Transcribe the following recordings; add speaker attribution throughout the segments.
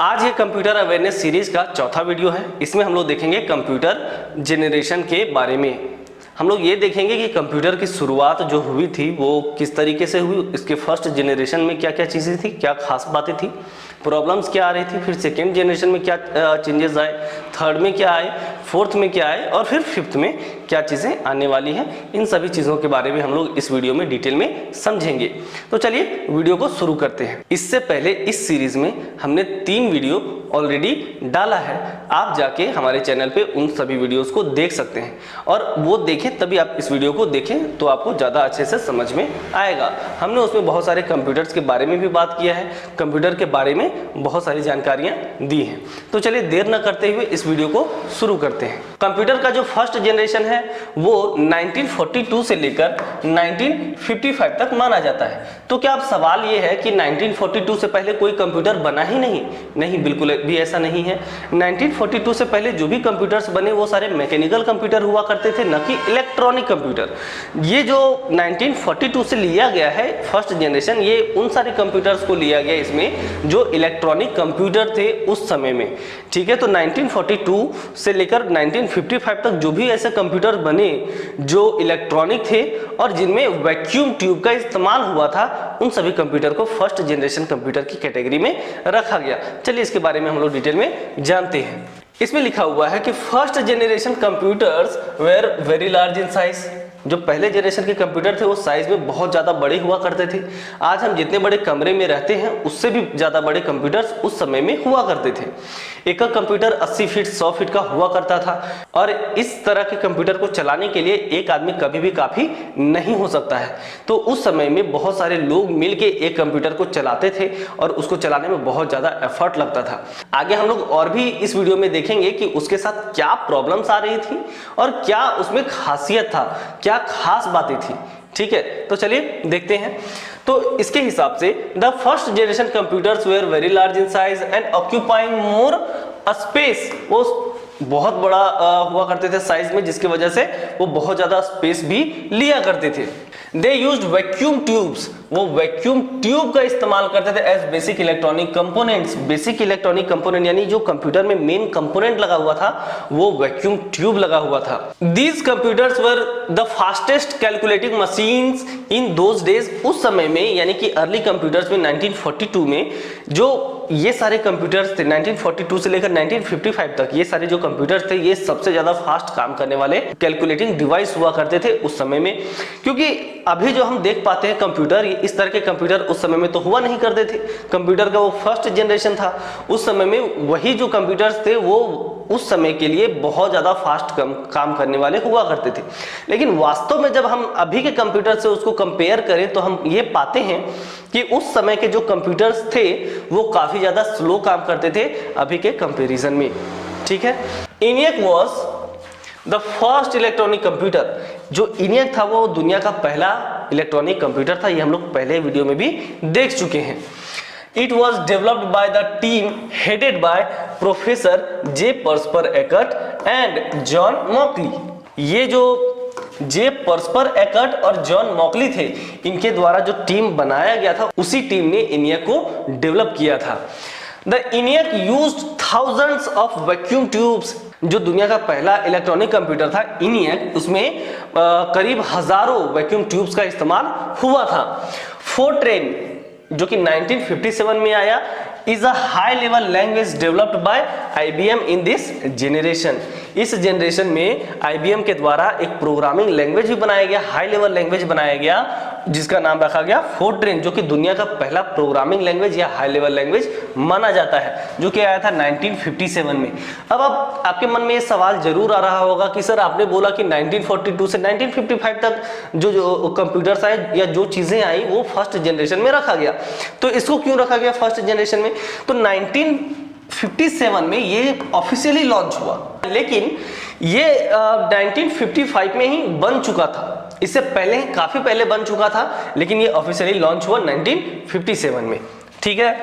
Speaker 1: आज ये computer awareness series का चौथा वीडियो है। इसमें हम लोग देखेंगे कंप्यूटर जेनरेशन के बारे में। हम लोग ये देखेंगे कि कंप्यूटर की शुरुआत जो हुई थी वो किस तरीके से हुई, इसके फर्स्ट जनरेशन में क्या क्या चीज़ें थी, क्या खास बातें थी, प्रॉब्लम्स क्या आ रही थी, फिर सेकेंड जनरेशन में क्या चेंजेस आए, थर्ड में क्या आए, फोर्थ में क्या आए और फिर फिफ्थ में क्या चीज़ें आने वाली हैं। इन सभी चीज़ों के बारे में हम लोग इस वीडियो में डिटेल में समझेंगे। तो चलिए वीडियो को शुरू करते हैं। इससे पहले इस सीरीज में हमने 3 वीडियो ऑलरेडी डाला है। आप जाके हमारे चैनल पे उन सभी वीडियोस को देख सकते हैं और वो देखें, तभी आप इस वीडियो को देखें तो आपको ज़्यादा अच्छे से समझ में आएगा। हमने उसमें बहुत सारे कंप्यूटर्स के बारे में भी बात किया है, कंप्यूटर के बारे में बहुत सारी जानकारियां दी हैं। तो चलिए देर न करते हुए इस वीडियो को शुरू करते हैं। कंप्यूटर का जो फर्स्ट जनरेशन है वो 1942 से लेकर 1955 तक माना जाता है। तो क्या अब सवाल ये है कि 1942 से पहले कोई कंप्यूटर बना ही नहीं? नहीं, बिल्कुल भी ऐसा नहीं है। 1942 से पहले जो भी कंप्यूटर्स बने वो सारे मैकेनिकल कंप्यूटर हुआ करते थे, न कि इलेक्ट्रॉनिक कंप्यूटर। ये जो 1942 से लिया गया है फर्स्ट जनरेशन, ये उन सारे कंप्यूटर्स को लिया गया इसमें जो इलेक्ट्रॉनिक कंप्यूटर थे उस समय में। ठीक है, तो 1942 से लेकर 1955 तक जो भी ऐसे कंप्यूटर बने जो इलेक्ट्रॉनिक थे और जिनमें वैक्यूम ट्यूब का इस्तेमाल हुआ था, उन सभी कंप्यूटर को फर्स्ट जनरेशन कंप्यूटर की कैटेगरी में रखा गया। चलिए इसके बारे में हम लोग डिटेल में जानते हैं। इसमें लिखा हुआ है कि first generation computers were very large in size. जो पहले जनरेशन के कंप्यूटर थे वो साइज में बहुत ज़्यादा बड़े हुआ करते थे। आज हम जितने बड़े कमरे में रहते हैं उससे भी ज़्यादा बड़े कंप्यूटर्स उस समय में हुआ करते थे। एक कंप्यूटर 80 फीट 100 फीट का हुआ करता था और इस तरह के कंप्यूटर को चलाने के लिए एक आदमी कभी भी काफ़ी नहीं हो सकता है। तो उस समय में बहुत सारे लोग मिलके एक कंप्यूटर को चलाते थे और उसको चलाने में बहुत ज़्यादा एफर्ट लगता था। आगे हम लोग और भी इस वीडियो में देखेंगे कि उसके साथ क्या प्रॉब्लम्स आ रही थी और क्या उसमें खासियत था, क्या खास बातें थी। ठीक है, तो चलिए देखते हैं। तो इसके हिसाब से the first generation computers were very large in size and occupying more space. वो बहुत बड़ा हुआ करते थे साइज में, जिसकी वजह से वो बहुत ज्यादा स्पेस भी लिया करते थे। They used vacuum tubes. वो वैक्यूम ट्यूब का इस्तेमाल करते थे as basic electronic components. Basic electronic component यानी जो कंप्यूटर में मेन कंपोनेंट लगा हुआ था वो वैक्यूम ट्यूब लगा हुआ था। These computers were the fastest calculating machines in those days. उस समय में यानी कि अर्ली कंप्यूटर्स में 1942 में जो ये सारे कंप्यूटर्स थे 1942 से लेकर 1955 तक, ये सारे जो कंप्यूटर्स थे ये सबसे ज्यादा फास्ट काम करने वाले कैलकुलेटिंग डिवाइस हुआ करते थे उस समय में। क्योंकि अभी जो हम देख पाते हैं कंप्यूटर, इस तरह के कंप्यूटर उस समय में तो हुआ नहीं करते थे। कंप्यूटर का वो फर्स्ट जनरेशन था। उस समय में वही जो कंप्यूटर्स थे वो उस समय के लिए बहुत ज्यादा फास्ट काम करने वाले हुआ करते थे। लेकिन वास्तव में जब हम अभी के कंप्यूटर से उसको कंपेयर करें तो हम ये पाते हैं कि उस समय के जो कंप्यूटर्स थे वो काफी ज्यादा स्लो काम करते थे अभी के कंपैरिजन में। ठीक है, ENIAC was the first electronic computer. जो ENIAC था वो दुनिया का पहला इलेक्ट्रॉनिक कंप्यूटर था। ये हम लोग पहले वीडियो में भी देख चुके हैं। It was developed by the team headed by Professor J. Percival Eckert and John Mauchly। ये जो जे पर्सपर एकर्ट और जॉन मॉकली थे, इनके द्वारा जो टीम बनाया गया था उसी टीम ने ENIAC को डेवलप किया था। The ENIAC used thousands of vacuum tubes। जो दुनिया का पहला इलेक्ट्रॉनिक कंप्यूटर था ENIAC, उसमें करीब हजारों वैक्यूम ट्यूब्स का इस्तेमाल हुआ था। फोर्ट्रेन जो कि 1957 में आया, is a high level language developed by IBM in this generation. इस जनरेशन में IBM के द्वारा एक प्रोग्रामिंग लैंग्वेज भी बनाया गया, हाई लेवल लैंग्वेज बनाया गया जिसका नाम रखा गया फोर्ट्रेन, जो कि दुनिया का पहला प्रोग्रामिंग लैंग्वेज या हाई लेवल लैंग्वेज माना जाता है, जो कि आया था 1957 में। अब आपके मन में ये सवाल जरूर आ रहा होगा कि सर आपने बोला कि 1942 से 1955 तक जो कंप्यूटर्स आए या जो चीजें आई वो फर्स्ट जनरेशन में रखा गया, तो इसको क्यों रखा गया फर्स्ट जनरेशन में? तो 1957 में ये ऑफिशियली लॉन्च हुआ, लेकिन ये 1955 में ही बन चुका था। इससे पहले काफी पहले बन चुका था, लेकिन ये ऑफिशियली लॉन्च हुआ 1957 में। ठीक है,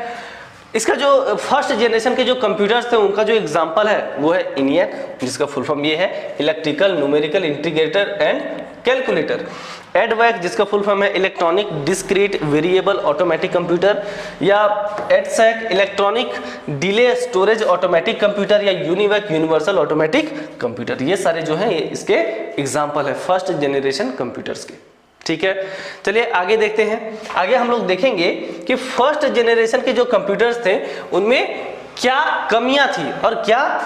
Speaker 1: इसका जो फर्स्ट जनरेशन के जो कंप्यूटर्स थे उनका जो एग्जांपल है वो है ENIAC, जिसका फुल फॉर्म ये है electrical numerical integrator and calculator. EDVAC जिसका फुल फॉर्म है electronic discrete variable automatic computer, या EDSAC electronic delay storage automatic computer, या UNIVAC यूनिवर्सल ऑटोमेटिक कंप्यूटर। ये सारे जो हैं ये इसके एग्जाम्पल है फर्स्ट जनरेशन कंप्यूटर्स के। ठीक है, चलिए आगे देखते हैं। आगे हम लोग देखेंगे कि फर्स्ट जनरेशन के जो कंप्यूटर्स थे उनमें क्या कमियां थी और क्या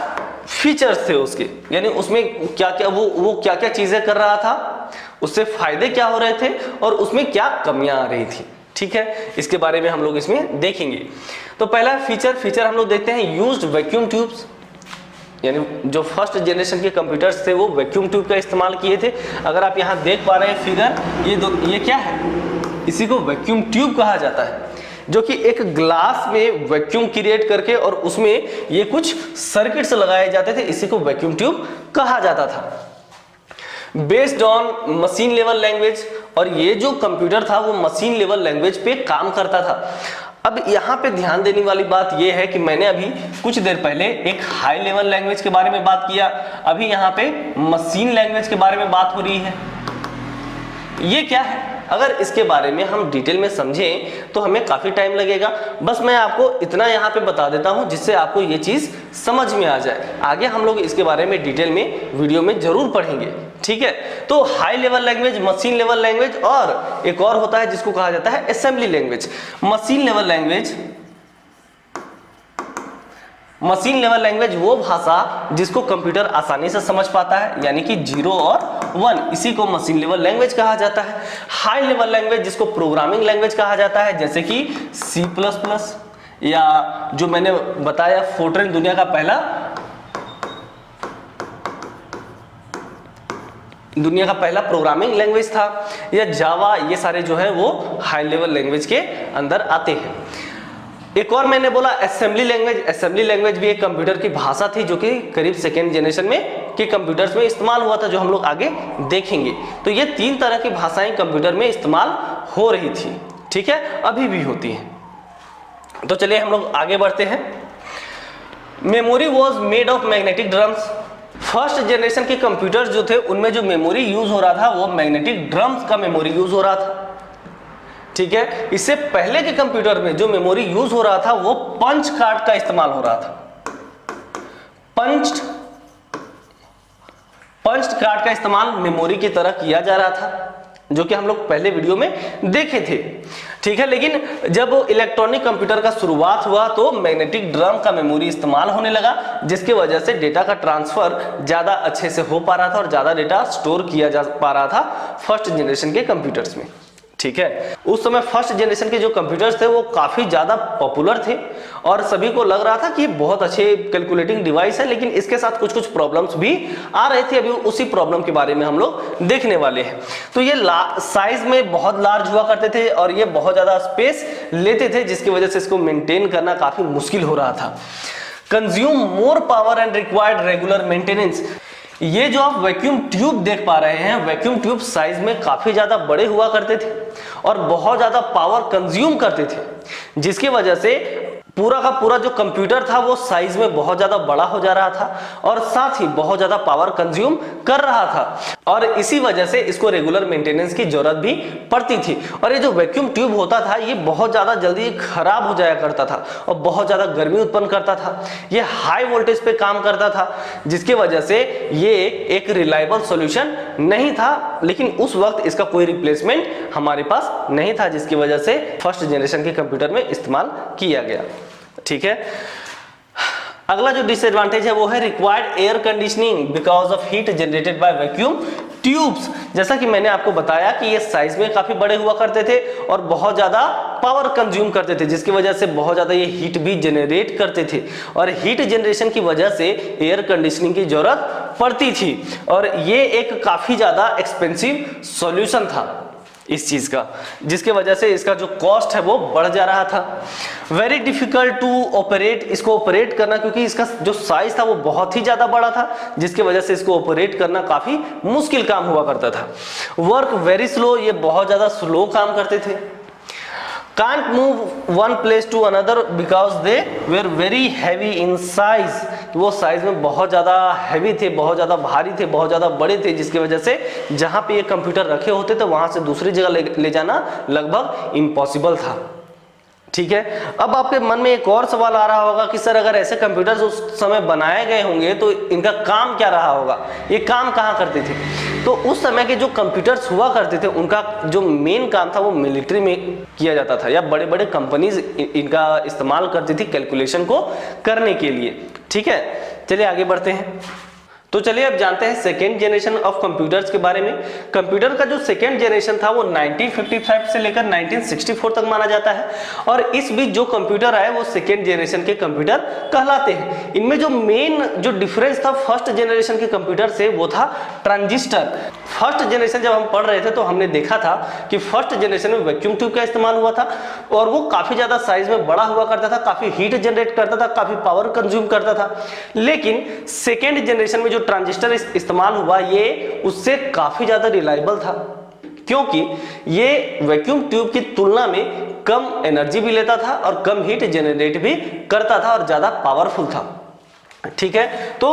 Speaker 1: फीचर्स थे उसके, यानी उसमें क्या क्या वो क्या क्या चीजें कर रहा था, उससे फायदे क्या हो रहे थे और उसमें क्या कमियां आ रही थी। ठीक है, इसके बारे में हम लोग इसमें देखेंगे। तो पहला फीचर हम लोग देखते हैं यूज्ड वैक्यूम ट्यूब्स, यानी जो फर्स्ट जनरेशन के कंप्यूटर्स थे वो वैक्यूम ट्यूब का इस्तेमाल किए थे। अगर आप यहाँ देख पा रहे हैं फिगर, ये क्या है, इसी को वैक्यूम ट्यूब कहा जाता है, जो कि एक ग्लास में वैक्यूम क्रिएट करके और उसमें ये कुछ सर्किट्स लगाए जाते थे, इसी को वैक्यूम ट्यूब कहा जाता था। Based on machine level language, और ये जो कंप्यूटर था वो मशीन लेवल लैंग्वेज पे काम करता था। अब यहाँ पे ध्यान देने वाली बात ये है कि मैंने अभी कुछ देर पहले एक हाई लेवल लैंग्वेज के बारे में बात किया, अभी यहाँ पे मशीन लैंग्वेज के बारे में बात हो रही है। ये क्या है, अगर इसके बारे में हम डिटेल में समझें तो हमें काफी टाइम लगेगा। बस मैं आपको इतना यहाँ पे बता देता हूँ जिससे आपको ये चीज समझ में आ जाए। आगे हम लोग इसके बारे में डिटेल में वीडियो में जरूर पढ़ेंगे। ठीक है, तो high level language, machine level language, और एक और होता है जिसको कहा जाता है assembly language. Machine level language वो भाषा जिसको कंप्यूटर आसानी से समझ पाता है, यानी कि 0 और 1, इसी को मशीन लेवल लैंग्वेज कहा जाता है। हाई लेवल लैंग्वेज जिसको प्रोग्रामिंग लैंग्वेज कहा जाता है, जैसे कि C++, या जो मैंने बताया फोर्ट्रेन दुनिया का पहला प्रोग्रामिंग लैंग्वेज था, या जावा, ये सारे जो है वो हाई लेवल लैंग्वेज के अंदर आते हैं। एक और मैंने बोला असेंबली लैंग्वेज भी एक कंप्यूटर की भाषा थी जो कि करीब सेकेंड जनरेशन में के कंप्यूटर्स में इस्तेमाल हुआ था, जो हम लोग आगे देखेंगे। तो ये 3 तरह की भाषाएं कंप्यूटर में इस्तेमाल हो रही थी। ठीक है, अभी भी होती हैं। तो चलिए हम लोग आगे बढ़ते हैं। Memory was made of magnetic drums. First generation के कंप्यूटर्स जो थे उनमें जो मेमोरी यूज हो रहा था वो मैग्नेटिक ड्रम्स का मेमोरी यूज हो रहा था। ठीक है, इससे पहले के कंप्यूटर में जो मेमोरी यूज हो रहा था वो पंच कार्ड का इस्तेमाल हो रहा था। पंच कार्ड का इस्तेमाल मेमोरी की तरह किया जा रहा था, जो कि हम लोग पहले वीडियो में देखे थे। ठीक है, लेकिन जब इलेक्ट्रॉनिक कंप्यूटर का शुरुआत हुआ तो मैग्नेटिक ड्रम का मेमोरी इस्तेमाल होने लगा, जिसकी वजह से डेटा का ट्रांसफर ज्यादा अच्छे से हो पा रहा था और ज्यादा डेटा स्टोर किया जा पा रहा था फर्स्ट जनरेशन के कंप्यूटर्स में। ठीक है, उस समय फर्स्ट जनरेशन के जो कंप्यूटर्स थे वो काफी ज्यादा पॉपुलर थे और सभी को लग रहा था कि बहुत अच्छे कैलकुलेटिंग डिवाइस है, लेकिन इसके साथ कुछ कुछ प्रॉब्लम्स भी आ रहे थे। अभी उसी प्रॉब्लम के बारे में हम लोग देखने वाले हैं। तो ये साइज में बहुत लार्ज हुआ करते थे और ये बहुत ज्यादा स्पेस लेते थे, जिसकी वजह से इसको मेंटेन करना काफी मुश्किल हो रहा था। Consume more power and required regular maintenance. ये जो आप वैक्यूम ट्यूब देख पा रहे हैं, वैक्यूम ट्यूब साइज में काफी ज्यादा बड़े हुआ करते थे और बहुत ज्यादा पावर कंज्यूम करते थे, जिसकी वजह से पूरा का पूरा जो कंप्यूटर था वो साइज में बहुत ज्यादा बड़ा हो जा रहा था और साथ ही बहुत ज्यादा पावर कंज्यूम कर रहा था, और इसी वजह से इसको रेगुलर मेंटेनेंस की जरूरत भी पड़ती थी। और ये जो वैक्यूम ट्यूब होता था ये बहुत ज्यादा जल्दी खराब हो जाया करता था और बहुत ज्यादा गर्मी उत्पन्न करता था। ये हाई वोल्टेज पे काम करता था, जिसकी वजह से ये एक रिलायबल सॉल्यूशन नहीं था, लेकिन उस वक्त इसका कोई रिप्लेसमेंट हमारे पास नहीं था, जिसकी वजह से फर्स्ट जनरेशन के कंप्यूटर में इस्तेमाल किया गया। ठीक है, अगला जो डिसएडवांटेज है वो है required air conditioning because of heat generated by vacuum tubes. जैसा कि मैंने आपको बताया कि ये साइज में काफी बड़े हुआ करते थे और बहुत ज्यादा पावर कंज्यूम करते थे, जिसकी वजह से बहुत ज्यादा ये हीट भी जनरेट करते थे और हीट जनरेशन की वजह से एयर कंडीशनिंग की जरूरत पड़ती थी और ये एक काफी ज्यादा एक्सपेंसिव सॉल्यूशन था इस चीज का, जिसके वजह से इसका जो कॉस्ट है वो बढ़ जा रहा था। वेरी डिफिकल्ट टू ऑपरेट, इसको ऑपरेट करना, क्योंकि इसका जो साइज था वो बहुत ही ज्यादा बड़ा था, जिसकी वजह से इसको ऑपरेट करना काफी मुश्किल काम हुआ करता था। वर्क वेरी स्लो, ये बहुत ज्यादा स्लो काम करते थे। can't move one place to another because they were very heavy in size। वो साइज में बहुत ज़्यादा हैवी थे, बहुत ज़्यादा भारी थे, बहुत ज़्यादा बड़े थे, जिसकी वजह से जहाँ पे ये कंप्यूटर रखे होते थे वहाँ से दूसरी जगह ले जाना लगभग इम्पॉसिबल था। ठीक है, अब आपके मन में एक और सवाल आ रहा होगा कि सर अगर ऐसे कंप्यूटर्स उस समय बनाए गए होंगे तो इनका काम क्या रहा होगा, ये काम कहाँ करते थे। तो उस समय के जो कंप्यूटर्स हुआ करते थे उनका जो मेन काम था वो मिलिट्री में किया जाता था, या बड़े बड़े कंपनीज इनका इस्तेमाल करती थी कैलकुलेशन को करने के लिए। ठीक है, चलिए आगे बढ़ते हैं। तो चलिए अब जानते हैं सेकेंड जनरेशन ऑफ कंप्यूटर्स के बारे में। कंप्यूटर का जो सेकेंड जनरेशन था वो 1955 से लेकर 1964 तक माना जाता है, और इस बीच जो कंप्यूटर आए वो सेकेंड जनरेशन के कंप्यूटर कहलाते हैं। इनमें जो मेन जो डिफरेंस था फर्स्ट जनरेशन के कंप्यूटर से वो था ट्रांजिस्टर। फर्स्ट जनरेशन जब हम पढ़ रहे थे तो हमने देखा था कि फर्स्ट जनरेशन में वैक्यूम ट्यूब का इस्तेमाल हुआ था, और वो काफी ज्यादा साइज में बड़ा हुआ करता था, काफी हीट जनरेट करता था, काफी पावर कंज्यूम करता था। लेकिन सेकेंड जनरेशन में जो ट्रांजिस्टर इस्तेमाल हुआ ये उससे काफी ज्यादा रिलायबल था, क्योंकि ये वैक्यूम ट्यूब की तुलना में कम एनर्जी भी लेता था और कम हीट जनरेट भी करता था और ज्यादा पावरफुल था। ठीक है, तो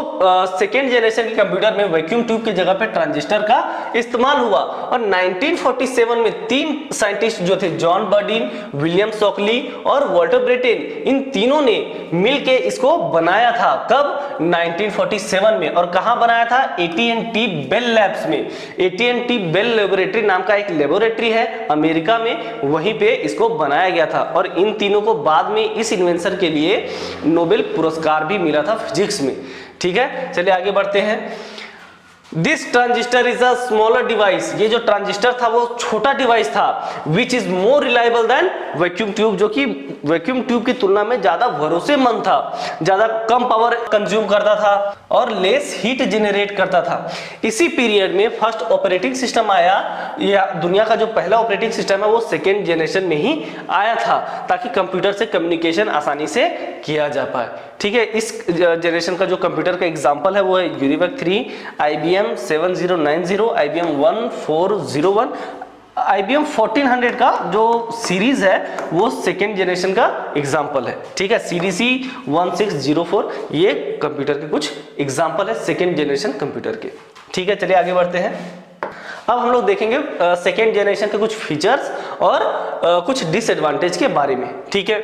Speaker 1: सेकेंड जनरेशन के कंप्यूटर में वैक्यूम ट्यूब की जगह पे ट्रांजिस्टर का इस्तेमाल हुआ, और 1947 में तीन साइंटिस्ट जो थे जॉन बर्डिन, विलियम शॉकली और वॉल्टर ब्रेटेन, इन तीनों ने मिलके इसको बनाया था। कब? 1947 में। और कहां बनाया था? AT&T बेल लैब्स में। AT&T बेल लेबोरेटरी नाम का एक लेबोरेटरी है अमेरिका में, वहीं पे इसको बनाया गया था, और इन तीनों को बाद में इस इन्वेंशन के लिए नोबेल पुरस्कार भी मिला था फिजिक्स में। ठीक है, चलिए आगे बढ़ते हैं। This transistor is a smaller device. ये जो ट्रांजिस्टर था वो छोटा डिवाइस था, which is more reliable then vacuum tube, जो कि वैक्यूम ट्यूब की तुलना में ज्यादा भरोसेमंद था, ज्यादा कम पावर कंज्यूम करता था और लेस हीट जनरेट करता था। इसी पीरियड में फर्स्ट ऑपरेटिंग सिस्टम आया, या दुनिया का जो पहला ऑपरेटिंग सिस्टम है वो सेकेंड जनरेशन में ही आया था, ताकि कंप्यूटर से कम्युनिकेशन आसानी से किया जा पाए। ठीक है, इस जनरेशन का जो कंप्यूटर का एग्जांपल है वो है यूनिवेक 3, IBM 7090, IBM 1401, IBM 1400 का जो सीरीज है वो सेकेंड जनरेशन का एग्जांपल है। ठीक है, CDC 1604, ये कंप्यूटर के कुछ एग्जांपल है सेकेंड जनरेशन कंप्यूटर के। ठीक है, चलिए आगे बढ़ते हैं। अब हम लोग देखेंगे सेकेंड जनरेशन के कुछ फीचर्स और कुछ डिसएडवांटेज के बारे में। ठीक है,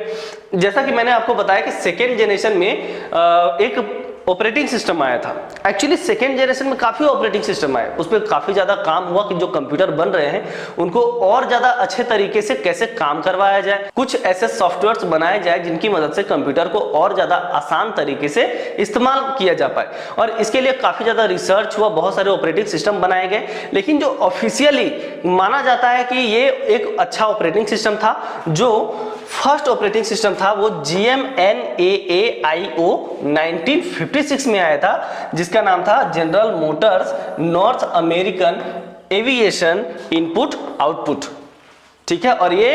Speaker 1: जैसा कि मैंने आपको बताया कि सेकेंड जनरेशन में एक ऑपरेटिंग सिस्टम आया था। एक्चुअली सेकेंड जनरेशन में काफी ऑपरेटिंग सिस्टम आए, उस पर काफी ज्यादा काम हुआ कि जो कंप्यूटर बन रहे हैं उनको और ज्यादा अच्छे तरीके से कैसे काम करवाया जाए, कुछ ऐसे सॉफ्टवेयर्स बनाए जाए जिनकी मदद से कंप्यूटर को और ज्यादा आसान तरीके से इस्तेमाल किया जा पाए, और इसके लिए काफी ज्यादा रिसर्च हुआ, बहुत सारे ऑपरेटिंग सिस्टम बनाए गए। लेकिन जो ऑफिशियली माना जाता है कि ये एक अच्छा ऑपरेटिंग सिस्टम था, जो फर्स्ट ऑपरेटिंग सिस्टम था वो GMNAAIO 1956 में आया था, जिसका नाम था general Motors north American aviation input output. ठीक है, और ये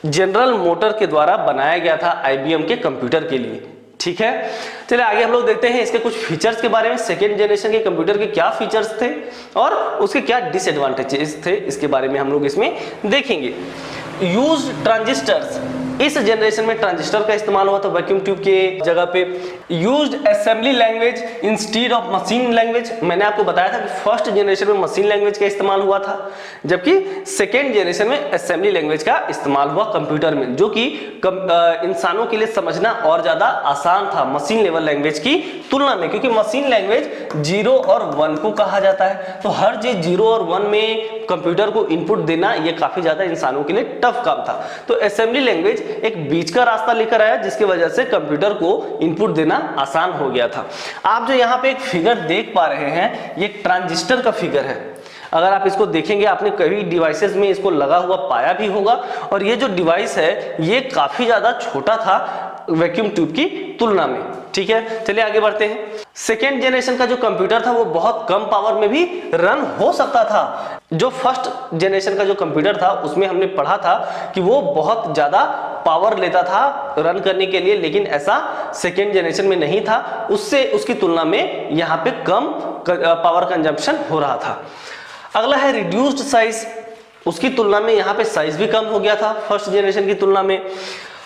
Speaker 1: जनरल मोटर के द्वारा बनाया गया था IBM के कंप्यूटर के लिए। ठीक है, चलिए आगे हम लोग देखते हैं इसके कुछ फीचर्स के बारे में। सेकेंड जनरेशन के कंप्यूटर के क्या फीचर्स थे और उसके क्या डिसएडवांटेजेस थे, इसके बारे में हम लोग इसमें देखेंगे। यूज ट्रांजिस्टर्स, इस जनरेशन में ट्रांजिस्टर का इस्तेमाल हुआ था वैक्यूम ट्यूब के जगह पे। Used assembly language instead of machine language, मैंने आपको बताया था कि फर्स्ट जनरेशन में मशीन लैंग्वेज का इस्तेमाल हुआ था, जबकि सेकेंड जनरेशन में असेंबली लैंग्वेज का इस्तेमाल हुआ कंप्यूटर में, जो कि इंसानों के लिए समझना और ज्यादा आसान था मशीन लेवल लैंग्वेज की तुलना में, क्योंकि मशीन लैंग्वेज 0 और 1 को कहा जाता है, तो हर चीज 0 और 1 में कंप्यूटर को इनपुट देना ये काफी ज्यादा इंसानों के लिए टफ काम था। तो असेंबली लैंग्वेज एक बीच का रास्ता लेकर आया, जिसकी वजह से कंप्यूटर को इनपुट देना आसान हो गया था। आप जो यहाँ पे एक फिगर देख पा रहे हैं, ये ट्रांजिस्टर का फिगर है। अगर आप इसको देखेंगे, आपने कई डिवाइसेस में इसको लगा हुआ पाया भी होगा, और ये जो डिवाइस है ये काफी ज्यादा छोटा था वैक्यूम ट्यूब की तुलना में। ठीक है, चलिए आगे बढ़ते हैं। सेकेंड जनरेशन का जो कंप्यूटर था वो बहुत कम पावर में भी रन हो सकता था। जो फर्स्ट जनरेशन का जो कंप्यूटर था उसमें हमने पढ़ा था कि वो बहुत ज्यादा पावर लेता था रन करने के लिए, लेकिन ऐसा सेकेंड जनरेशन में नहीं था, उससे उसकी तुलना में यहाँ पे कम पावर कंजम्पशन हो रहा था। अगला है रिड्यूस्ड साइज। उसकी तुलना में यहाँ पे साइज भी कम हो गया था फर्स्ट जनरेशन की तुलना में।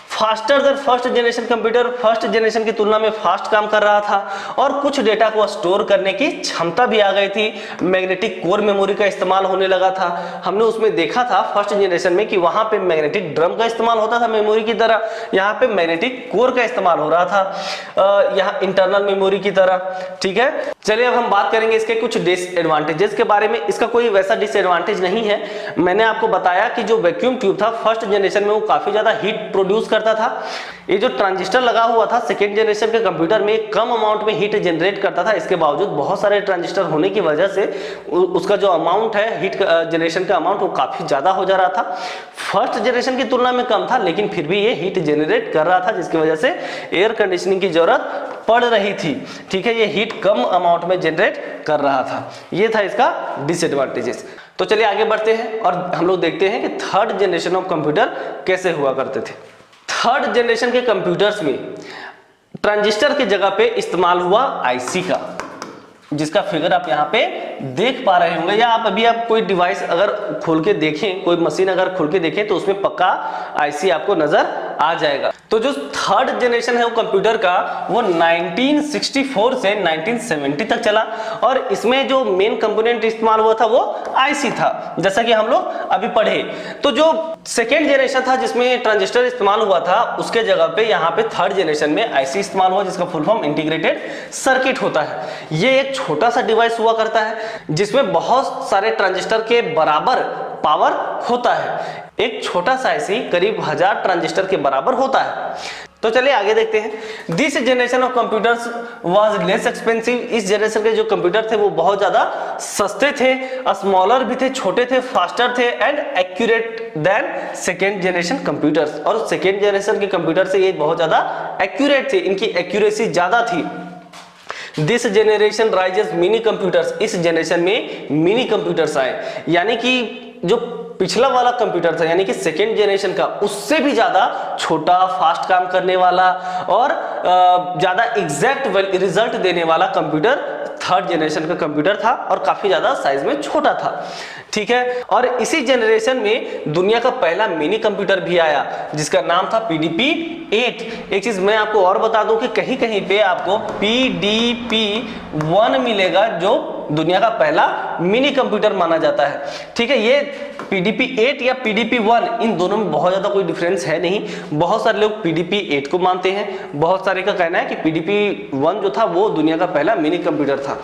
Speaker 1: Faster than first generation computer, first generation की तुलना में फास्ट काम कर रहा था और कुछ डेटा को स्टोर करने की क्षमता भी आ गई थी। मैग्नेटिक कोर मेमोरी का इस्तेमाल होने लगा था। हमने उसमें देखा था फर्स्ट जनरेशन में कि वहां पे मैग्नेटिक ड्रम का इस्तेमाल होता था मेमोरी की तरह, यहाँ पे मैग्नेटिक कोर का इस्तेमाल हो रहा था यहाँ इंटरनल मेमोरी की तरह। ठीक है, चलिए अब हम बात करेंगे इसके कुछ डिसएडवांटेजेस के बारे में। इसका कोई वैसा डिसएडवांटेज नहीं है। मैंने आपको बताया कि जो वैक्यूम ट्यूब था फर्स्ट जनरेशन में वो काफी ज्यादा हीट प्रोड्यूस करता था। ये जो ट्रांजिस्टर लगा हुआ था सेकेंड जनरेशन के कंप्यूटर में कम अमाउंट में हीट जनरेट करता था। इसके बावजूद बहुत सारे ट्रांजिस्टर होने की वजह से उसका जो अमाउंट है हीट जनरेशन का अमाउंट वो काफी ज्यादा हो जा रहा था। फर्स्ट जनरेशन की तुलना में कम था लेकिन फिर भी ये हीट जनरेट कर रहा था, जिसकी वजह से एयर कंडीशनिंग की जरूरत पड़ रही थी। ठीक है, ये हीट कम अमाउंट में जनरेट कर रहा था। ये था इसका डिसएडवांटेजेस। तो चलिए आगे बढ़ते हैं और हम लोग देखते हैं कि थर्ड जनरेशन ऑफ कंप्यूटर कैसे हुआ करते थे। थर्ड जनरेशन के कंप्यूटर्स में ट्रांजिस्टर की जगह पे इस्तेमाल हुआ आईसी का, जिसका फिगर आप यहाँ पे देख पा रहे होंगे, या आप कोई डिवाइस अगर खोल के देखें, कोई मशीन अगर खोल के देखें तो उसमें पक्का आईसी आपको नजर आ जाएगा। तो जो थर्ड जनरेशन है वो कंप्यूटर का वो 1964 से 1970 तक चला और इसमें जो मेन कंपोनेंट इस्तेमाल हुआ था वो आईसी था, जैसा कि हम लोग अभी पढ़े। तो जो सेकेंड जनरेशन था जिसमें ट्रांजिस्टर इस्तेमाल हुआ था उसके जगह पे यहाँ पे थर्ड जनरेशन में आईसी इस्तेमाल हुआ, जिसका फुल फॉर्म इंटीग्रेटेड सर्किट होता है। ये एक छोटा सा डिवाइस हुआ करता है जिसमें बहुत सारे ट्रांजिस्टर के बराबर पावर होता है। एक छोटा सा आईसी करीब 1000 ट्रांजिस्टर के बराबर होता है। तो चलिए आगे देखते हैं। This generation of computers was less expensive. इस जनरेशन के जो कंप्यूटर थे वो बहुत ज्यादा सस्ते थे, स्मॉलर भी थे, छोटे थे, फास्टर थे and accurate then second generation computers. और सेकेंड जनरेशन के कंप्यूटर से ये बहुत ज्यादा एक्यूरेट थे, इनकी एक्यूरेसी ज्यादा थी। This generation rises mini computers. इस जनरेशन में मिनी कंप्यूटर्स आए, यानी कि जो पिछला वाला कंप्यूटर था यानी कि सेकेंड जनरेशन का उससे भी ज्यादा छोटा, फास्ट काम करने वाला और ज्यादा एग्जैक्ट रिजल्ट देने वाला कंप्यूटर थर्ड जनरेशन का कंप्यूटर था और काफी ज्यादा साइज में छोटा था। ठीक है, और इसी जनरेशन में दुनिया का पहला मिनी कंप्यूटर भी आया जिसका नाम था PDP-8। एक चीज मैं आपको और बता दूं कि कहीं कहीं पे आपको PDP-1 मिलेगा जो दुनिया का पहला मिनी कंप्यूटर माना जाता है। ठीक है, ये PDP-8 या PDP-1 इन दोनों में बहुत ज्यादा कोई डिफरेंस है नहीं। बहुत सारे लोग PDP-8 को मानते हैं, बहुत सारे का कहना है कि PDP-1 जो था वो दुनिया का पहला मिनी कंप्यूटर था।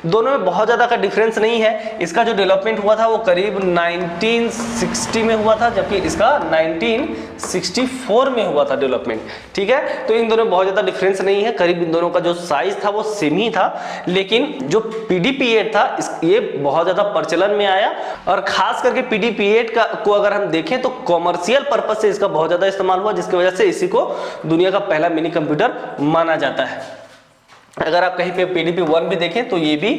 Speaker 1: दोनों में बहुत ज्यादा का डिफरेंस नहीं है। इसका जो डेवलपमेंट हुआ था वो करीब 1960 में हुआ था, जबकि इसका 1964 में हुआ था डेवलपमेंट। ठीक है, तो इन दोनों में बहुत ज्यादा डिफरेंस नहीं है, करीब इन दोनों का जो साइज था वो सेम ही था। लेकिन जो PDP-8 था ये बहुत ज्यादा प्रचलन में आया और खास करके PDP-8 को अगर हम देखें तो कॉमर्शियल पर्पस से इसका बहुत ज्यादा इस्तेमाल हुआ, जिसकी वजह से इसी को दुनिया का पहला मिनी कंप्यूटर माना जाता है। अगर आप कहीं पे PDP-1 भी देखें तो ये भी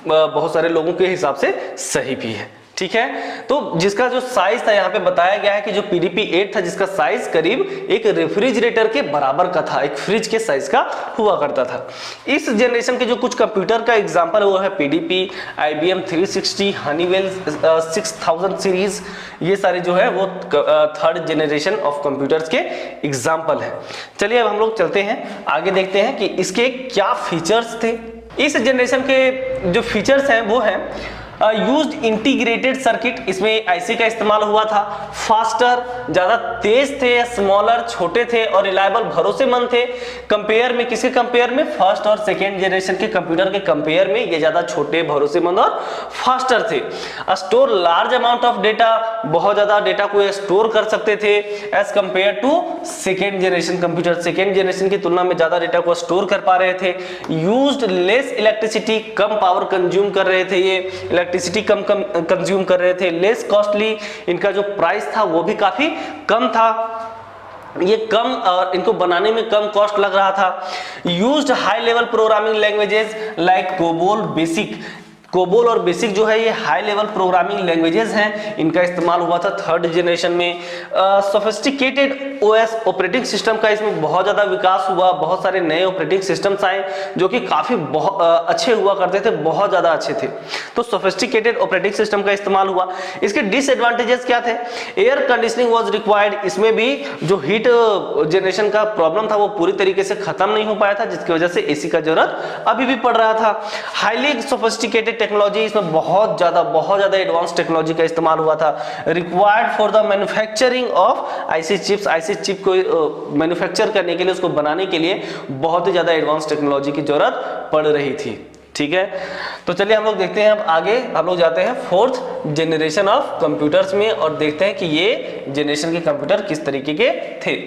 Speaker 1: बहुत सारे लोगों के हिसाब से सही भी है। ठीक है, तो जिसका जो साइज था यहाँ पे बताया गया है कि जो PDP-8 था जिसका साइज करीब एक रेफ्रिजरेटर के बराबर का था, एक फ्रिज के साइज का हुआ करता था। इस जनरेशन के जो कुछ कंप्यूटर का एग्जांपल वो है PDP, IBM 360, हनीवेल 6000 सीरीज। ये सारे जो है वो थर्ड जनरेशन ऑफ कंप्यूटर्स के एग्जाम्पल है। चलिए अब हम लोग चलते हैं आगे, देखते हैं कि इसके क्या फीचर्स थे। इस जनरेशन के जो फीचर्स हैं वो है यूज्ड इंटीग्रेटेड सर्किट। इसमें आईसी का इस्तेमाल हुआ था। फास्टर, ज्यादा तेज थे, स्मॉलर, छोटे थे और रिलायबल, भरोसेमंद थे। कंपेयर में किसके कंपेयर में? फर्स्ट और सेकेंड जनरेशन के कंप्यूटर के कंपेयर में ये ज्यादा छोटे, भरोसेमंद और फास्टर थे। Store large amount of data, बहुत ज्यादा डेटा को स्टोर कर सकते थे as compare to second generation computer. Second generation की तुलना में ज्यादा डेटा को स्टोर कर पा रहे थे। यूज्ड लेस इलेक्ट्रिसिटी, कम पावर कंज्यूम कर रहे थे, ये इलेक्ट्रिसिटी कम कंज्यूम कर रहे थे। लेस कॉस्टली, इनका जो प्राइस था वो भी काफी कम था, ये कम और इनको बनाने में कम कॉस्ट लग रहा था। Used high level programming languages like COBOL basic. COBOL और बेसिक जो है ये हाई लेवल प्रोग्रामिंग लैंग्वेजेस हैं, इनका इस्तेमाल हुआ था थर्ड जनरेशन में। सोफिस्टिकेटेड ओएस ऑपरेटिंग सिस्टम का इसमें बहुत ज़्यादा विकास हुआ, बहुत सारे नए ऑपरेटिंग सिस्टम्स आए जो कि काफ़ी अच्छे हुआ करते थे, बहुत ज़्यादा अच्छे थे। तो सोफिस्टिकेटेड ऑपरेटिंग सिस्टम का इस्तेमाल हुआ। इसके डिसएडवांटेजेस क्या थे? एयर कंडीशनिंग वाज रिक्वायर्ड, इसमें भी जो हीट जनरेशन का प्रॉब्लम था वो पूरी तरीके से खत्म नहीं हो पाया था, जिसकी वजह से एसी का जरूरत अभी भी पड़ रहा था। हाईली सोफिस्टिकेटेड टेक्नोलॉजी, इसमें बहुत ज्यादा एडवांस टेक्नोलॉजी का इस्तेमाल हुआ था। Required for the manufacturing of IC chips, IC chip को मैन्युफैक्चर करने के लिए, उसको बनाने के लिए बहुत ही ज्यादा एडवांस टेक्नोलॉजी की जरूरत पड़ रही थी। ठीक है, तो चलिए हम लोग देखते हैं अब आगे, हम लोग जाते हैं फोर्थ जनरेशन ऑफ कंप्यूटर्स में और देखते हैं कि ये जनरेशन के कंप्यूटर किस तरीके के थे।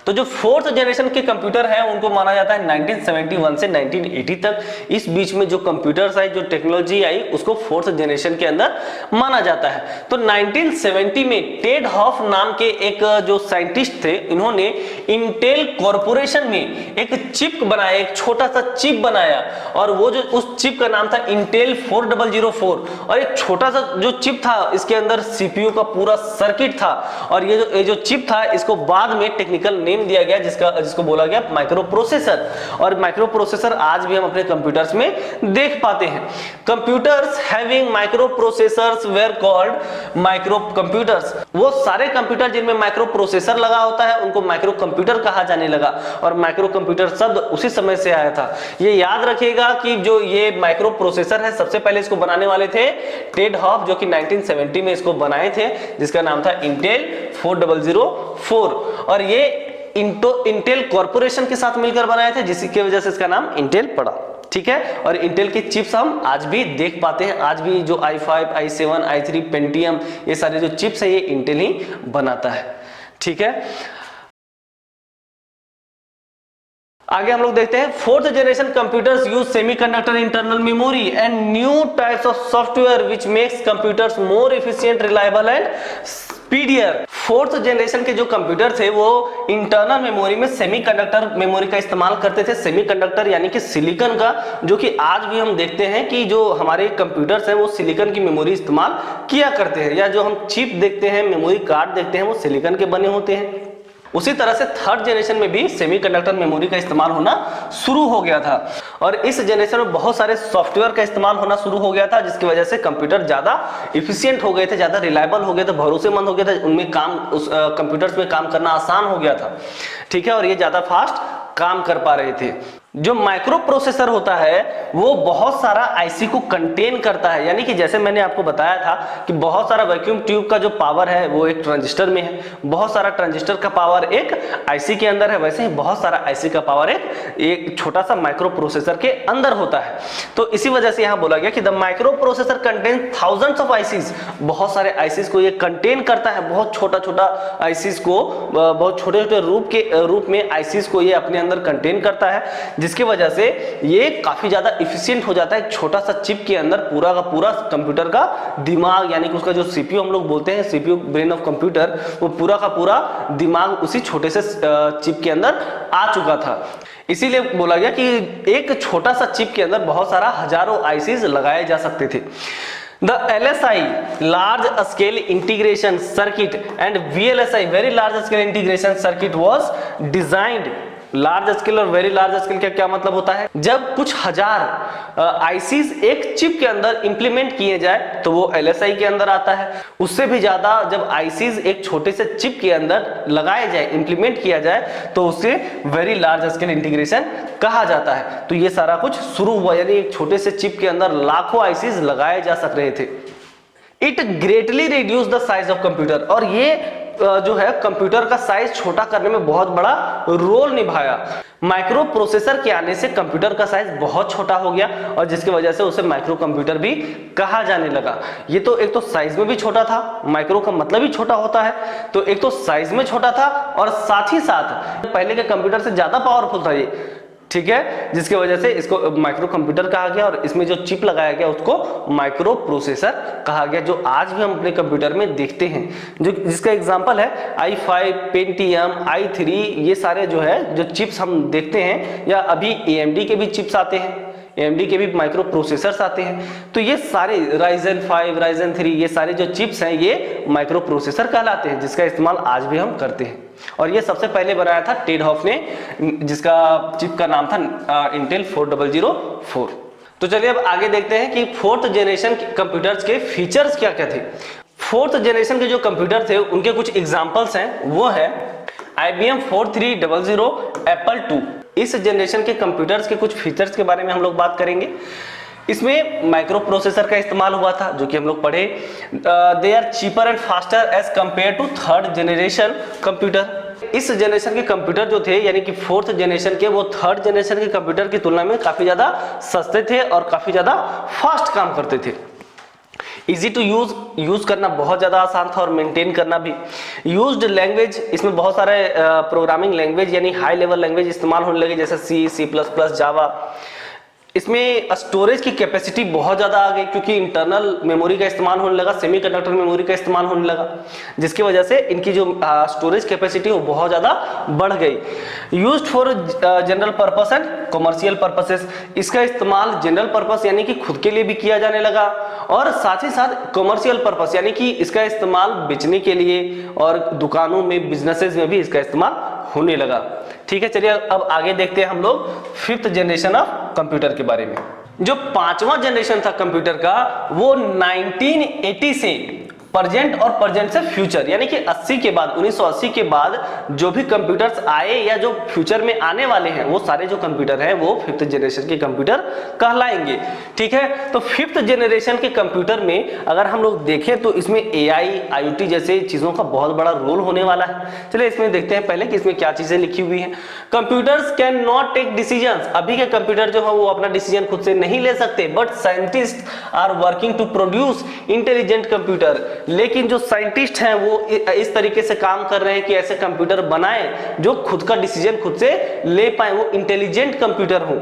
Speaker 1: तो जो फोर्थ जनरेशन के कंप्यूटर हैं उनको माना जाता है 1971 से 1980 तक। इस बीच में जो कंप्यूटर्स आई, जो टेक्नोलॉजी आई, उसको फोर्थ जनरेशन के अंदर माना जाता है। तो 1970 में टेड हॉफ नाम के एक जो साइंटिस्ट थे, इन्होंने इंटेल कॉरपोरेशन में एक चिप बनाया, एक छोटा सा चिप बनाया, और वो जो उस चिप का नाम था इंटेल 4004। और एक छोटा सा जो चिप था, इसके अंदर सीपीयू का पूरा सर्किट था, और ये जो चिप था इसको बाद में टेक्निकल नेम दिया गया जिसको बोला गया माइक्रो प्रोसेसर। और माइक्रो प्रोसेसर आज भी हम अपने कंप्यूटर्स में देख पाते हैं। Computers having micro processors where called micro computers. वो सारे कंप्यूटर जिनमें माइक्रो प्रोसेसर लगा होता है उनको माइक्रो कंप्यूटर कहा जाने लगा, और माइक्रो कंप्यूटर शब्द उसी समय से आया था। ये याद रखिएगा कि जो ये माइक्रो प्रोसेसर है, सबसे पहले इसको बनाने वाले थे टेड हॉफ, जो कि 1970 में इसको बनाए थे, जिसका नाम था इंटेल 4004। और ये इंटेल कॉरपोरेशन के साथ मिलकर बनाए थे, जिसकी वजह से इसका नाम इंटेल पड़ा। ठीक है, और इंटेल की चिप्स हम आज भी देख पाते हैं। आज भी जो i5, i7, i3, पेंटियम, ये सारे जो चिप्स है ये इंटेल ही बनाता है। ठीक है, आगे हम लोग देखते हैं fourth generation computers use semiconductor internal memory and new types of software which makes computers more efficient, reliable and speedier. Fourth generation के जो कंप्यूटर थे वो इंटरनल मेमोरी में सेमीकंडक्टर मेमोरी का इस्तेमाल करते थे। सेमीकंडक्टर यानी कि सिलिकॉन का, जो कि आज भी हम देखते हैं कि जो हमारे कंप्यूटर्स हैं वो सिलिकॉन की मेमोरी इस्तेमाल किया करते हैं, या जो हम चिप देखते हैं, मेमोरी कार्ड देखते हैं, वो सिलिकॉन के बने होते हैं। उसी तरह से थर्ड जनरेशन में भी सेमीकंडक्टर मेमोरी का इस्तेमाल होना शुरू हो गया था, और इस जनरेशन में बहुत सारे सॉफ्टवेयर का इस्तेमाल होना शुरू हो गया था, जिसकी वजह से कंप्यूटर ज्यादा इफिशिएंट हो गए थे, ज्यादा रिलायबल हो गए थे, भरोसेमंद हो गए थे, उनमें काम उस कंप्यूटर्स में काम करना आसान हो गया था। ठीक है, और ये ज्यादा फास्ट काम कर पा रहे थे। जो माइक्रो प्रोसेसर होता है वो बहुत सारा आईसी को कंटेन करता है, यानी कि जैसे मैंने आपको बताया था कि बहुत सारा वैक्यूम ट्यूब का जो पावर है वो एक ट्रांजिस्टर में है, बहुत सारा ट्रांजिस्टर का पावर एक आईसी के अंदर है, वैसे ही बहुत सारा आईसी का पावर एक छोटा सा माइक्रो प्रोसेसर के अंदर होता है। तो इसी वजह से यहाँ बोला गया कि the micro processor contain thousands of ICs, बहुत सारे आईसीज को ये कंटेन करता है, बहुत छोटा छोटा आईसीज को, बहुत छोटे छोटे रूप में आईसीज को ये अपने अंदर कंटेन करता है, जिसकी वजह से ये काफी ज्यादा इफिशिएंट हो जाता है। एक छोटा सा चिप के अंदर पूरा का पूरा कंप्यूटर का दिमाग, यानी कि उसका जो सीपीयू हम लोग बोलते हैं, सीपीयू ब्रेन ऑफ कंप्यूटर, वो पूरा का पूरा दिमाग उसी छोटे से चिप के अंदर आ चुका था। इसीलिए बोला गया कि एक छोटा सा चिप के अंदर बहुत सारा हजारों आईसीज लगाए जा सकते थे। The LSI large scale integration circuit and VLSI very large scale integration circuit was designed। Large scale और वेरी लार्ज स्केल का क्या मतलब होता है? जब कुछ हजार आईसीज एक चिप के अंदर इंप्लीमेंट किए जाए तो वो एलएसआई के अंदर आता है। उससे भी ज्यादा जब आईसीज एक छोटे से चिप के अंदर लगाए जाए, इंप्लीमेंट किया जाए, तो उसे वेरी लार्ज स्केल इंटीग्रेशन कहा जाता है। तो ये सारा कुछ शुरू हुआ, यानी एक छोटे से चिप के अंदर लाखों आईसीज लगाए जा सक रहे थे। It greatly reduce the size of computer, और ये जो है कंप्यूटर का साइज छोटा करने में बहुत बड़ा रोल निभाया। माइक्रो प्रोसेसर के आने से कंप्यूटर का साइज बहुत छोटा हो गया, और जिसकी वजह से उसे माइक्रो कंप्यूटर भी कहा जाने लगा। ये तो एक तो साइज में भी छोटा था, माइक्रो का मतलब ही छोटा होता है, तो एक तो साइज में छोटा था और साथ ही साथ पहले के कंप्यूटर से ज्यादा पावरफुल था ये। ठीक है, जिसकी वजह से इसको माइक्रो कंप्यूटर कहा गया, और इसमें जो चिप लगाया गया उसको माइक्रो प्रोसेसर कहा गया, जो आज भी हम अपने कंप्यूटर में देखते हैं। जो जिसका एग्जांपल है i5, पेंटियम, i3, ये सारे जो है जो चिप्स हम देखते हैं, या अभी AMD के भी चिप्स आते हैं। AMD के भी माइक्रो प्रोसेसर्स आते हैं। तो ये सारे Ryzen 5, Ryzen 3 ये सारे जो चिप्स हैं ये माइक्रो प्रोसेसर कहलाते हैं, जिसका इस्तेमाल आज भी हम करते हैं। और ये सबसे पहले बनाया था टेड हॉफ ने, जिसका चिप का नाम था इंटेल 4004। तो चलिए अब आगे देखते हैं कि फोर्थ जनरेशन कंप्यूटर्स के फीचर्स क्या क्या थे। फोर्थ जनरेशन के जो कंप्यूटर थे उनके कुछ एग्जांपल्स हैं, वो है IBM 4300, Apple II। इस जनरेशन के कंप्यूटर्स के कुछ फीचर्स के बारे में हम लोग बात करेंगे। इसमें माइक्रो प्रोसेसर का इस्तेमाल हुआ था, जो कि हम लोग पढ़े। They are cheaper and faster as compare to third generation computer. इस जनरेशन के कंप्यूटर जो थे, यानी कि फोर्थ जनरेशन के, वो थर्ड जनरेशन के कंप्यूटर की तुलना में काफी ज्यादा सस्ते थे और काफी ज्यादा फास्ट काम करते थे। इजी टू यूज करना बहुत ज़्यादा आसान था और मेंटेन करना भी। यूज्ड लैंग्वेज, इसमें बहुत सारे प्रोग्रामिंग लैंग्वेज यानी हाई लेवल लैंग्वेज इस्तेमाल होने लगे, जैसे C++, जावा। इसमें स्टोरेज की कैपेसिटी बहुत ज़्यादा आ गई, क्योंकि इंटरनल मेमोरी का इस्तेमाल होने लगा, सेमीकंडक्टर मेमोरी का इस्तेमाल होने लगा, जिसकी वजह से इनकी जो स्टोरेज कैपेसिटी वो बहुत ज़्यादा बढ़ गई। Used for general purpose and commercial purposes, इसका इस्तेमाल जनरल पर्पस यानी कि खुद के लिए भी किया जाने लगा, और साथ ही साथ कॉमर्शियल पर्पस यानी कि इसका इस्तेमाल बेचने के लिए और दुकानों में, बिजनेसेस में भी इसका इस्तेमाल होने लगा। ठीक है, चलिए अब आगे देखते हैं हम लोग फिफ्थ जनरेशन ऑफ कंप्यूटर के बारे में। जो पांचवा जनरेशन था कंप्यूटर का, वो 1980 से प्रेजेंट और प्रेजेंट से फ्यूचर, यानी कि 80 के बाद, 1980 के बाद जो भी कंप्यूटर्स आए या जो फ्यूचर में आने वाले हैं, वो सारे जो कंप्यूटर हैं वो फिफ्थ जनरेशन के कंप्यूटर कहलाएंगे। ठीक है, तो फिफ्थ जनरेशन के कंप्यूटर में अगर हम लोग देखें तो इसमें AI, IoT जैसे चीजों का बहुत बड़ा रोल होने वाला है। चलिए इसमें देखते हैं पहले कि इसमें क्या चीजें लिखी हुई हैं। Computers can not take decisions, अभी के कंप्यूटर जो है वो अपना डिसीजन खुद से नहीं ले सकते, but scientist are working to produce intelligent computer, लेकिन जो साइंटिस्ट हैं वो इस तरीके से काम कर रहे हैं कि ऐसे कंप्यूटर बनाएं जो खुद का डिसीजन खुद से ले पाए, वो इंटेलिजेंट कंप्यूटर हो।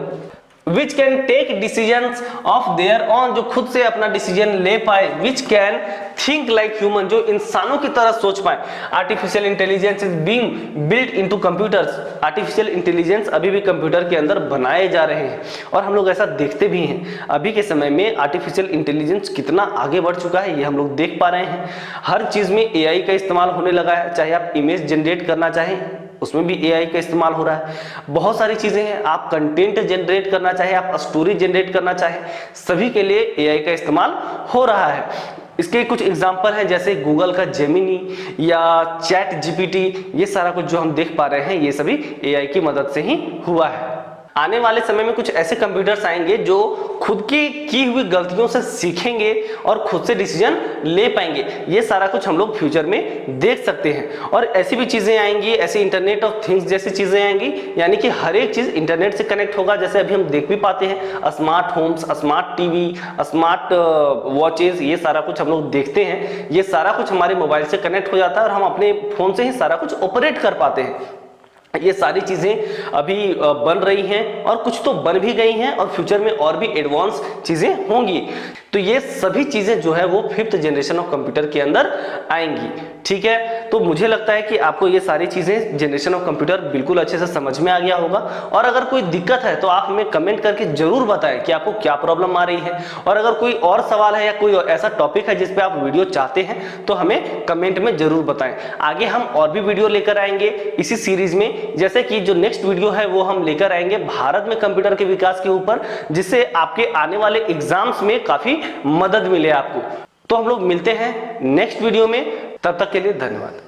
Speaker 1: Which can take decisions of their own, जो खुद से अपना डिसीजन ले पाए। Which can think like human, जो इंसानों की तरह सोच पाए। Artificial intelligence is being built into computers, artificial intelligence अभी भी कंप्यूटर के अंदर बनाए जा रहे हैं, और हम लोग ऐसा देखते भी हैं। अभी के समय में आर्टिफिशियल इंटेलिजेंस कितना आगे बढ़ चुका है ये हम लोग देख पा रहे हैं। हर चीज में AI का इस्तेमाल होने लगा है, चाहे आप इमेज जनरेट करना चाहें उसमें भी AI का इस्तेमाल हो रहा है। बहुत सारी चीजें हैं, आप कंटेंट जनरेट करना चाहे, आप स्टोरी जनरेट करना चाहे, सभी के लिए AI का इस्तेमाल हो रहा है। इसके कुछ एग्जांपल हैं, जैसे गूगल का जेमिनी या ChatGPT, ये सारा कुछ जो हम देख पा रहे हैं ये सभी AI की मदद से ही हुआ है। आने वाले समय में कुछ ऐसे कंप्यूटर्स आएंगे जो खुद की हुई गलतियों से सीखेंगे और खुद से डिसीजन ले पाएंगे। ये सारा कुछ हम लोग फ्यूचर में देख सकते हैं। और ऐसी भी चीजें आएंगी, ऐसे इंटरनेट ऑफ थिंग्स जैसी चीजें आएंगी, यानी कि हर एक चीज इंटरनेट से कनेक्ट होगा। जैसे अभी हम देख भी पाते हैं smart homes, smart TV, smart watches, ये सारा कुछ हम लोग देखते हैं। ये सारा कुछ हमारे मोबाइल से कनेक्ट हो जाता है और हम अपने फोन से ही सारा कुछ ऑपरेट कर पाते हैं। ये सारी चीजें अभी बन रही हैं और कुछ तो बन भी गई हैं, और फ्यूचर में और भी एडवांस चीजें होंगी। तो ये सभी चीजें जो है वो फिफ्थ जनरेशन ऑफ कंप्यूटर के अंदर आएंगी। ठीक है, तो मुझे लगता है कि आपको ये सारी चीजें जनरेशन ऑफ कंप्यूटर बिल्कुल अच्छे से समझ में आ गया होगा। और अगर कोई दिक्कत है तो आप हमें कमेंट करके जरूर बताएं कि आपको क्या प्रॉब्लम आ रही है, और अगर कोई और सवाल है या कोई ऐसा टॉपिक है जिस पे आप वीडियो चाहते हैं तो हमें कमेंट में जरूर बताएं। आगे हम और भी वीडियो लेकर आएंगे इसी सीरीज में, जैसे कि जो नेक्स्ट वीडियो है वो हम लेकर आएंगे भारत में कंप्यूटर के विकास के ऊपर, जिससे आपके आने वाले एग्जाम्स में काफी मदद मिले आपको। तो हम लोग मिलते हैं नेक्स्ट वीडियो में, तब तक के लिए धन्यवाद।